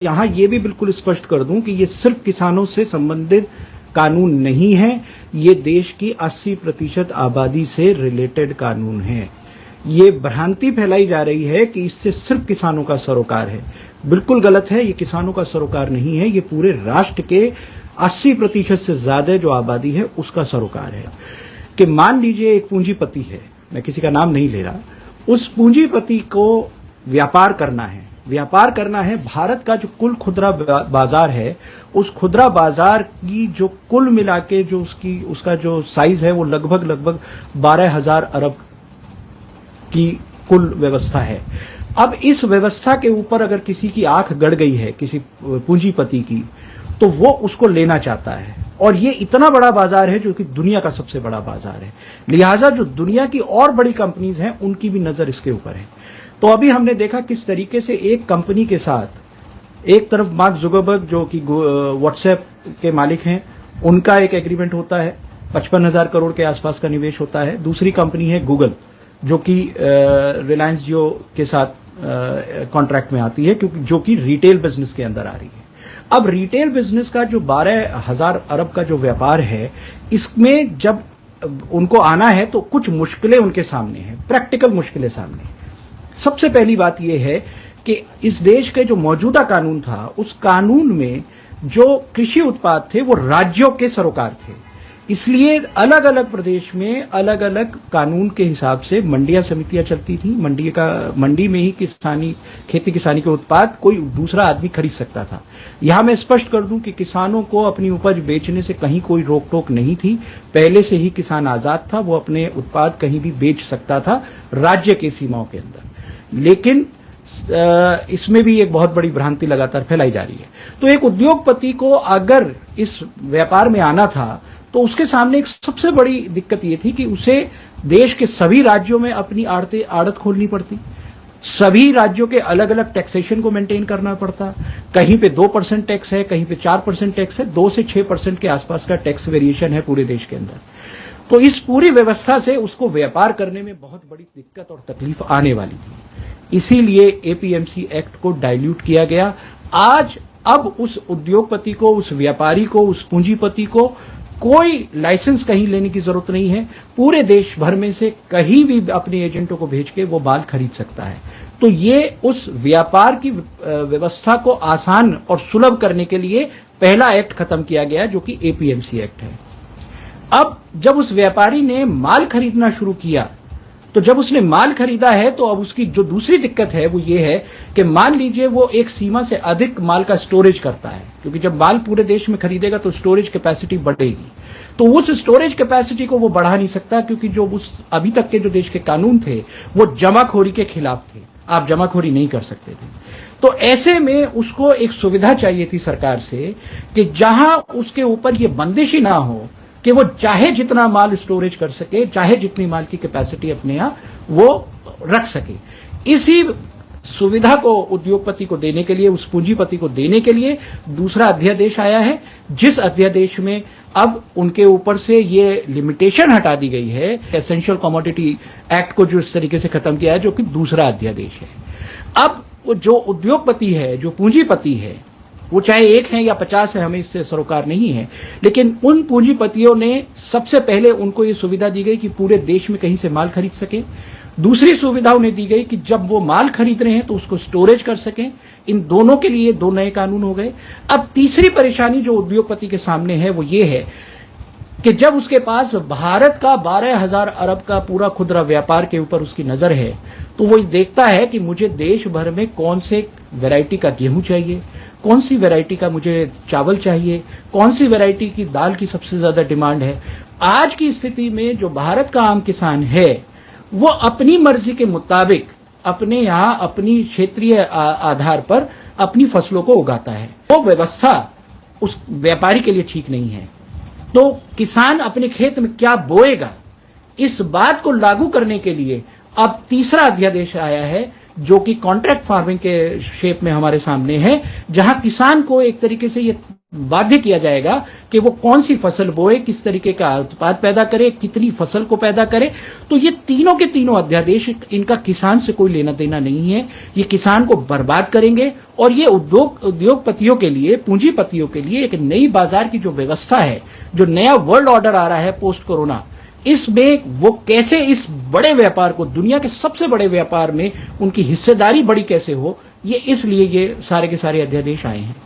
यहाँ ये भी बिल्कुल स्पष्ट कर दूं कि ये सिर्फ किसानों से संबंधित कानून नहीं है, ये देश की 80% आबादी से रिलेटेड कानून है। ये भ्रांति फैलाई जा रही है कि इससे सिर्फ किसानों का सरोकार है। बिल्कुल गलत है, ये किसानों का सरोकार नहीं है, ये पूरे राष्ट्र के 80% से ज्यादा जो आबादी है उसका सरोकार है। कि मान लीजिए एक पूंजीपति है, मैं किसी का नाम नहीं ले रहा, उस पूंजीपति को व्यापार करना है। भारत का जो कुल खुदरा बाजार है, उस खुदरा बाजार की जो कुल मिला के जो उसका जो साइज है वो लगभग 12,000 अरब की कुल व्यवस्था है। अब इस व्यवस्था के ऊपर अगर किसी की आंख गड़ गई है, किसी पूंजीपति की, तो वो उसको लेना चाहता है। और ये इतना बड़ा बाजार है जो कि दुनिया का सबसे बड़ा बाजार है, लिहाजा जो दुनिया की और बड़ी कंपनीज हैं उनकी भी नजर इसके ऊपर है। तो अभी हमने देखा किस तरीके से एक कंपनी के साथ एक तरफ मार्क जुकरबर्ग जो कि व्हाट्सएप के मालिक हैं, उनका एक एग्रीमेंट होता है, 55,000 करोड़ के आसपास का निवेश होता है। दूसरी कंपनी है गूगल जो कि रिलायंस जियो के साथ कॉन्ट्रैक्ट में आती है, क्योंकि जो कि रिटेल बिजनेस के अंदर आ रही है। अब रिटेल बिजनेस का जो 12,000 अरब का जो व्यापार है, इसमें जब उनको आना है तो कुछ मुश्किलें उनके सामने हैं, प्रैक्टिकल मुश्किलें सामने। सबसे पहली बात यह है कि इस देश के जो मौजूदा कानून था, उस कानून में जो कृषि उत्पाद थे वो राज्यों के सरोकार थे। इसलिए अलग अलग प्रदेश में अलग अलग कानून के हिसाब से मंडियां समितियां चलती थी। मंडी में ही खेती किसानी के उत्पाद कोई दूसरा आदमी खरीद सकता था। यहां मैं स्पष्ट कर दूं कि किसानों को अपनी उपज बेचने से कहीं कोई रोक टोक नहीं थी। पहले से ही किसान आजाद था, वो अपने उत्पाद कहीं भी बेच सकता था राज्य की सीमाओं के अंदर। लेकिन इसमें भी एक बहुत बड़ी भ्रांति लगातार फैलाई जा रही है। तो एक उद्योगपति को अगर इस व्यापार में आना था तो उसके सामने एक सबसे बड़ी दिक्कत ये थी कि उसे देश के सभी राज्यों में अपनी आड़त खोलनी पड़ती, सभी राज्यों के अलग अलग टैक्सेशन को मेंटेन करना पड़ता। कहीं पे 2% टैक्स है, कहीं पे 4% टैक्स है, 2 से 6% के आसपास का टैक्स वेरिएशन है पूरे देश के अंदर। तो इस पूरी व्यवस्था से उसको व्यापार करने में बहुत बड़ी दिक्कत और तकलीफ आने वाली थी। इसीलिए एपीएमसी एक्ट को डाइल्यूट किया गया। अब उस उद्योगपति को, उस व्यापारी को, उस पूंजीपति को कोई लाइसेंस कहीं लेने की जरूरत नहीं है। पूरे देश भर में से कहीं भी अपने एजेंटों को भेज के वो माल खरीद सकता है। तो ये उस व्यापार की व्यवस्था को आसान और सुलभ करने के लिए पहला एक्ट खत्म किया गया, जो कि एपीएमसी एक्ट है। अब जब उस व्यापारी ने माल खरीदना शुरू किया, तो जब उसने माल खरीदा है तो अब उसकी जो दूसरी दिक्कत है वो ये है कि मान लीजिए वो एक सीमा से अधिक माल का स्टोरेज करता है, क्योंकि जब माल पूरे देश में खरीदेगा तो स्टोरेज कैपेसिटी बढ़ेगी। तो उस स्टोरेज कैपेसिटी को वो बढ़ा नहीं सकता, क्योंकि जो उस अभी तक के जो देश के कानून थे वो जमाखोरी के खिलाफ थे, आप जमाखोरी नहीं कर सकते थे। तो ऐसे में उसको एक सुविधा चाहिए थी सरकार से कि जहां उसके ऊपर ये बंदिश ही ना हो कि वो चाहे जितना माल स्टोरेज कर सके, चाहे जितनी माल की कैपेसिटी अपने यहां वो रख सके। इसी सुविधा को उद्योगपति को देने के लिए, उस पूंजीपति को देने के लिए दूसरा अध्यादेश आया है, जिस अध्यादेश में अब उनके ऊपर से ये लिमिटेशन हटा दी गई है। एसेंशियल कमोडिटी एक्ट को जो इस तरीके से खत्म किया है, जो कि दूसरा अध्यादेश है। अब जो उद्योगपति है, जो पूंजीपति है, वो चाहे 1 है या 50 है, हमें इससे सरोकार नहीं है, लेकिन उन पूंजीपतियों ने सबसे पहले उनको ये सुविधा दी गई कि पूरे देश में कहीं से माल खरीद सके। दूसरी सुविधा उन्हें दी गई कि जब वो माल खरीद रहे हैं तो उसको स्टोरेज कर सकें। इन दोनों के लिए 2 नए कानून हो गए। अब तीसरी परेशानी जो उद्योगपति के सामने है वो ये है कि जब उसके पास भारत का 12,000 अरब का पूरा खुदरा व्यापार के ऊपर उसकी नजर है, तो वो देखता है कि मुझे देश भर में कौन से वैरायटी का गेहूं चाहिए, कौन सी वैरायटी का मुझे चावल चाहिए, कौन सी वैरायटी की दाल की सबसे ज्यादा डिमांड है। आज की स्थिति में जो भारत का आम किसान है वो अपनी मर्जी के मुताबिक अपने यहां अपनी क्षेत्रीय आधार पर अपनी फसलों को उगाता है। वो व्यवस्था उस व्यापारी के लिए ठीक नहीं है। तो किसान अपने खेत में क्या बोएगा, इस बात को लागू करने के लिए अब तीसरा अध्यादेश आया है, जो कि कॉन्ट्रैक्ट फार्मिंग के शेप में हमारे सामने है, जहां किसान को एक तरीके से ये बाध्य किया जाएगा कि वो कौन सी फसल बोए, किस तरीके का उत्पाद पैदा करे, कितनी फसल को पैदा करे। तो ये तीनों के तीनों अध्यादेश, इनका किसान से कोई लेना देना नहीं है। ये किसान को बर्बाद करेंगे और ये उद्योगपतियों के लिए, पूंजीपतियों के लिए एक नई बाजार की जो व्यवस्था है, जो नया वर्ल्ड ऑर्डर आ रहा है पोस्ट कोरोना, इसमें वो कैसे इस बड़े व्यापार को, दुनिया के सबसे बड़े व्यापार में उनकी हिस्सेदारी बड़ी कैसे हो, ये इसलिए ये सारे के सारे अध्यादेश आए हैं।